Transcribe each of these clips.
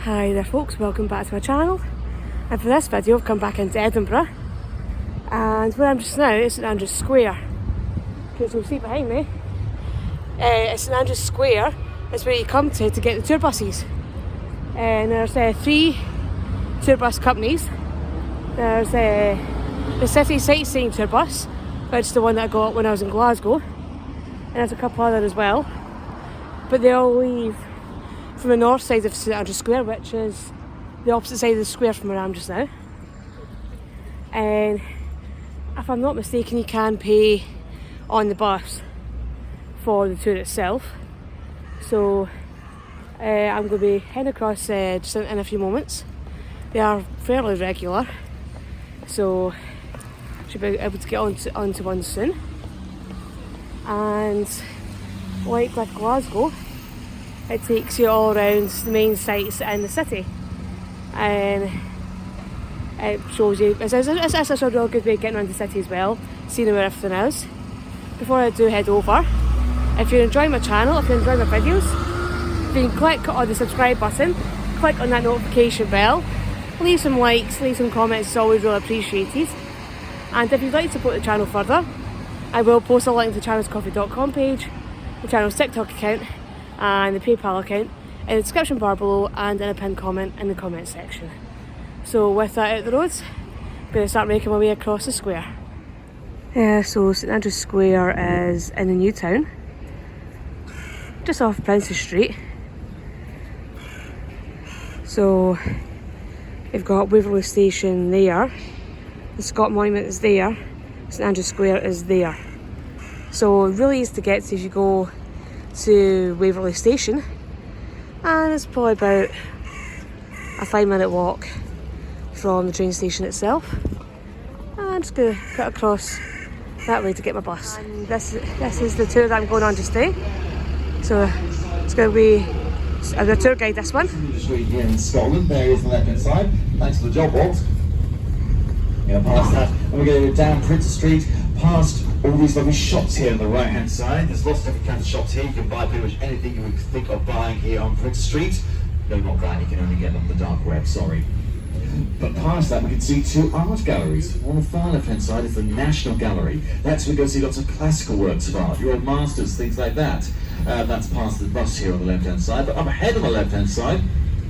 Hi there folks, welcome back to my channel, and for this video I've come back into Edinburgh, and where I'm just now is St Andrew's Square. As you'll see behind me, it's St Andrew's Square. It's where you come to get the tour buses, and there's 3 tour bus companies. There's the City Sightseeing Tour Bus, which is the one that I got when I was in Glasgow, and there's a couple other as well, but they all leave from the north side of St Andrew's Square, which is the opposite side of the square from where I am just now. And if I'm not mistaken, you can pay on the bus for the tour itself. So I'm going to be heading across just in a few moments. They are fairly regular, so should be able to get onto one soon. And like with Glasgow, it takes you all around the main sites in the city, and it shows you, it's a real good way of getting around the city as well, seeing where everything is. Before I do head over, if you're enjoying my channel, if you're enjoying my videos, you can click on the subscribe button, click on that notification bell, leave some likes, leave some comments, it's always really appreciated. And if you'd like to support the channel further, I will post a link to the channelscoffee.com page, the channel's TikTok account and the PayPal account in the description bar below, and in a pinned comment in the comment section. So with that out the roads, I'm going to start making my way across the square. So St Andrew's Square is in the new town, just off Princes Street. So you've got Waverley Station there, the Scott Monument is there, St Andrew's Square is there. So really easy to get to if you go to Waverley Station, and it's probably about a 5-minute walk from the train station itself. I'm just going to cut across that way to get my bus. And this is the tour that I'm going on just today. So it's going to be a tour guide, this one. Street here in Scotland, there is the left hand side. Thanks for the job, Walt. Yeah, past that, and we're going to go down Princes Street, past all these lovely shops here on the right hand side. There's lots of different kinds of shops here. You can buy pretty much anything you would think of buying here on Princes Street. No, not that, you can only get them on the dark web, sorry. But past that we can see 2 art galleries. On the far left hand side is the National Gallery. That's where we go see lots of classical works of art, your old masters, things like that. That's past the bus here on the left hand side. But up ahead on the left hand side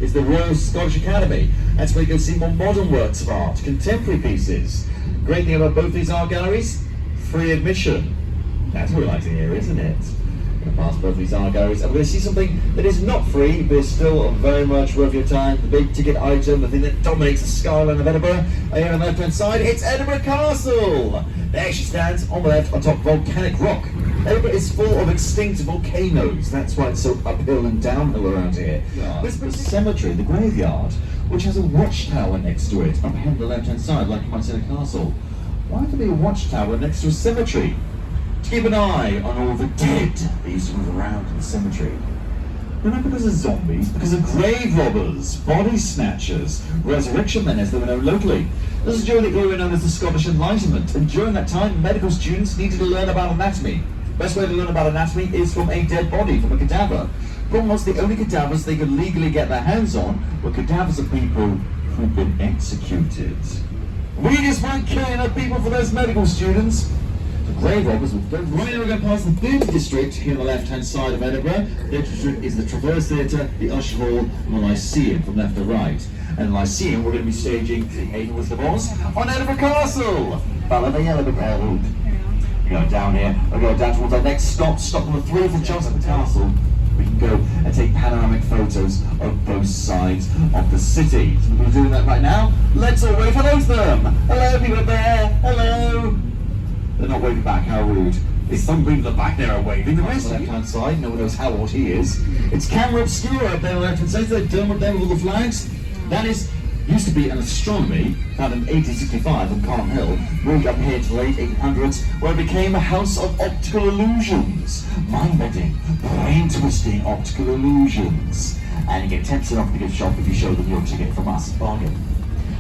is the Royal Scottish Academy. That's where you go see more modern works of art, contemporary pieces. Great thing about both these art galleries, free admission. That's what we like to hear, isn't it? We're going to pass both these art galleries, and we're going to see something that is not free, but is still very much worth your time. The big ticket item, the thing that dominates the skyline of Edinburgh. Here on the left hand side, it's Edinburgh Castle. There she stands on the left, on top of volcanic rock. Edinburgh is full of extinct volcanoes. That's why it's so uphill and downhill around here. There's a cemetery, the graveyard, which has a watchtower next to it, up here on the left hand side, like you might see in a castle. Why would there be a watchtower next to a cemetery? To keep an eye on all the dead that used to move around in the cemetery. They're not because of zombies, because of grave robbers, body snatchers, resurrection men as they were known locally. This is during the era known as the Scottish Enlightenment, and during that time medical students needed to learn about anatomy. Best way to learn about anatomy is from a dead body, from a cadaver. Problem was, the only cadavers they could legally get their hands on were cadavers of people who'd been executed. We just weren't killing enough people for those medical students. The grave robbers would go right now. We're going past the Theatre District here on the left hand side of Edinburgh. The Theatre District is the Traverse Theatre, the Usher Hall, and the Lyceum from left to right. And the Lyceum, we're going to be staging the Haven Wizard of Oz on Edinburgh Castle. Follow the yellow road. Go down here, we'll go down towards our next stop number 3 from Cheltenham Castle. We can go and take panoramic photos of both sides of the city. So we're doing that right now. Let's all wave hello to them. Hello, people up there. Hello. They're not waving back, how rude. There's some people at the back there are waving. The rest on the left-hand side, no one knows how old he is. It's camera obscura up there on the left-hand side. They're done with them with all the flags. That used to be an astronomy found in 1865 on Calm Hill, moved up here to the late 1800s, where it became a house of optical illusions. Mind-bending, brain-twisting optical illusions. And you get 10% off the gift shop if you show them your ticket from us. Bargain.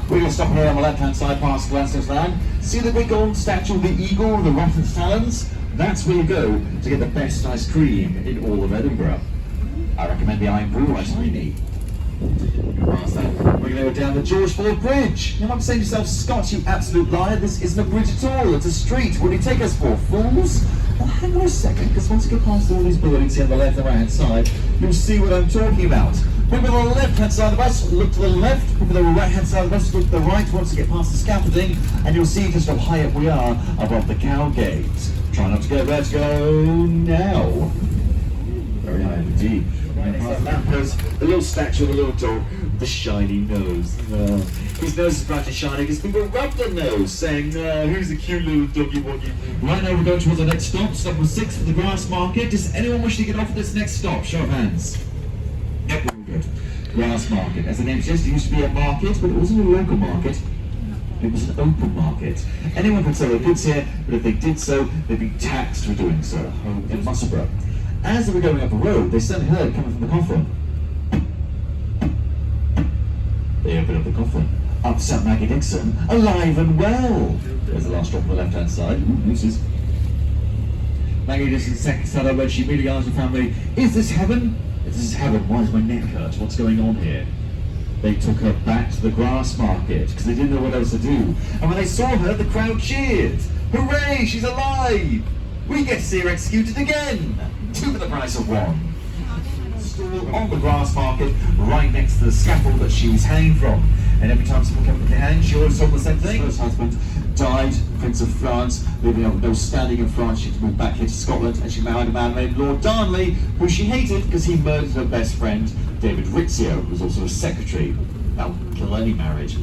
We're going to stop here on the left-hand side past Glasgow's Land. See the big gold statue of the eagle with the rotten talons? That's where you go to get the best ice cream in all of Edinburgh. I recommend the Iron Brew ice cream. go down the George Ford Bridge. You might be saying to yourself, Scott, you absolute liar, this isn't a bridge at all, it's a street. What do you take us for, fools? Well, hang on a second, because once you go past all these buildings here on the left and right hand side, you'll see what I'm talking about. People on the left hand side of the bus, look to the left. People on the right hand side of the bus, look to the right. Once you get past the scaffolding, and you'll see just how high up we are above the Cowgate. Try not to get there to go now. Very high indeed. And past that goes the little statue of a little dog with the shiny nose. His nose is bright and shiny because people rubbed the nose, saying, who's a cute little doggy woggy. Right now we're going towards the next stop, stop number 6 for the Grass Market. Does anyone wish to get off at this next stop? Show of hands. Yep, we're all good. Grass Market. As the name suggests, it used to be a market, but it wasn't a local market. It was an open market. Anyone could sell their goods here, but if they did so, they'd be taxed for doing so. Home in Musselburgh. As they were going up the road, they suddenly heard coming from the coffin. They opened up the coffin. Up sat Maggie Dixon, alive and well. There's the last drop on the left-hand side. Maggie Dixon's second son, when she immediately asked her family, "Is this heaven?" "This is heaven. Why is my neck hurt? What's going on here?" They took her back to the Grass Market because they didn't know what else to do. And when they saw her, the crowd cheered. "Hooray, she's alive! We get to see her executed again! 2 for the price of 1. Stool on the Grass Market, right next to the scaffold that she was hanging from. And every time someone came with their hand, she always told them the same thing. Her first husband died, Prince of France, leaving her with no standing in France. She had to move back here to Scotland, and she married a man named Lord Darnley, who she hated because he murdered her best friend, David Rizzio, who was also a secretary. That would kill any marriage.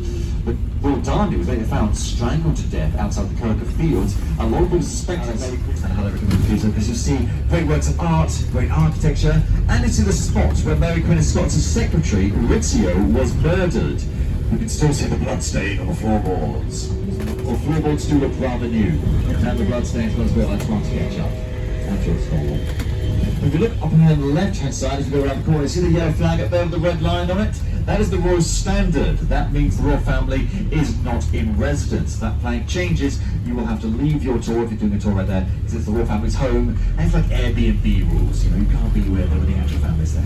But Lord Darnley was later found strangled to death outside the Kirk Fields. A lot of people suspect that Mary Queen and how they recommend the because you see great works of art, great architecture, and it's in the spot where Mary Queen of Scots' secretary, Rizzio, was murdered. You can still see the bloodstain on the floorboards. The floorboards do look rather new, and the bloodstains was a bit like trying to catch up. That's your skull. If you look up and down the left-hand side, as you go around the corner, see the yellow flag up there with the red line on it? That is the Royal Standard. That means the royal family is not in residence. That flag changes, you will have to leave your tour if you're doing a tour right there, because it's the royal family's home, and it's like Airbnb rules, you know, you can't be where the actual family's there.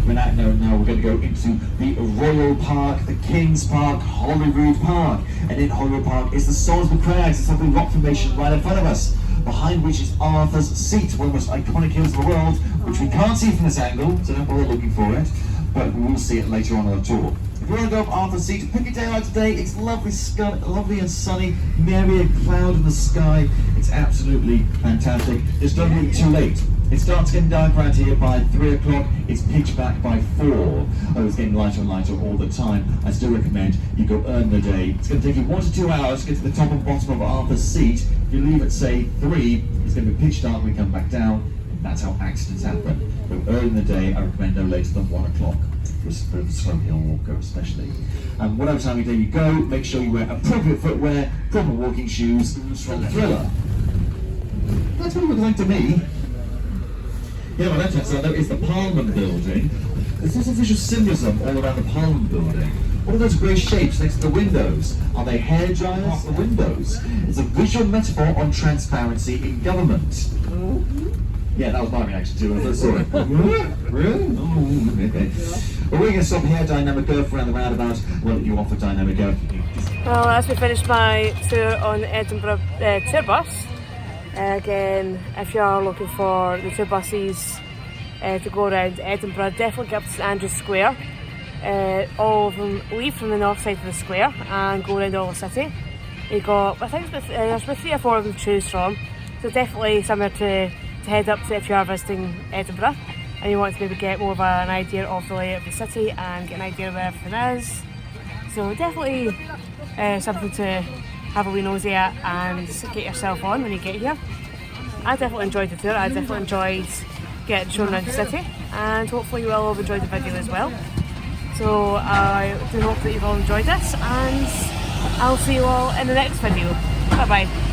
Now we're going to go into the Royal Park, the King's Park, Holyrood Park. And in Holyrood Park is the Salisbury Crags. It's like a rock formation right in front of us, behind which is Arthur's Seat, one of the most iconic hills in the world, which we can't see from this angle, so don't bother looking for it, but we will see it later on the tour. If you want to go up Arthur's Seat, pick a day like today. It's lovely and sunny, merely a cloud in the sky. It's absolutely fantastic. Just don't leave it too late. It starts getting dark around here by 3 o'clock. It's pitch black by 4. Oh, it's getting lighter and lighter all the time. I still recommend you go early in the day. It's going to take you 1 to 2 hours to get to the top and bottom of Arthur's Seat. If you leave at, say, 3, it's going to be pitch dark when we come back down. That's how accidents happen. But early in the day, I recommend no later than 1 o'clock. For a bit of a slow hill walker especially. And whatever time of day you go, make sure you wear appropriate footwear, proper walking shoes, from Thriller. That's what it looks like to me. Yeah, on the left hand side though is the Parliament Building. There's this official symbolism all around the Parliament Building. What are those grey shapes next to the windows? Are they hair dryers? Off the windows. It's a visual metaphor on transparency in government. Yeah, that was my reaction to it. Sorry. Really? Oh, okay. Well, we're going to stop here, Dynamic Earth, around the roundabout. What did you offer Dynamic Earth? Well, as we finished my tour on the Edinburgh tour bus, again, if you are looking for the tour buses to go around Edinburgh, definitely get up to St Andrew's Square. All of them leave from the north side of the square and go around all the city. You got, I think there's about 3 or 4 of them to choose from, so definitely somewhere to head up to if you are visiting Edinburgh and you want to maybe get more of an idea of the layout of the city and get an idea of where everything is. So definitely something to have a wee nosy at and get yourself on when you get here. I definitely enjoyed the tour. I definitely enjoyed getting shown around the city, and hopefully you will all have enjoyed the video as well. So I do hope that you've all enjoyed this, and I'll see you all in the next video. Bye bye.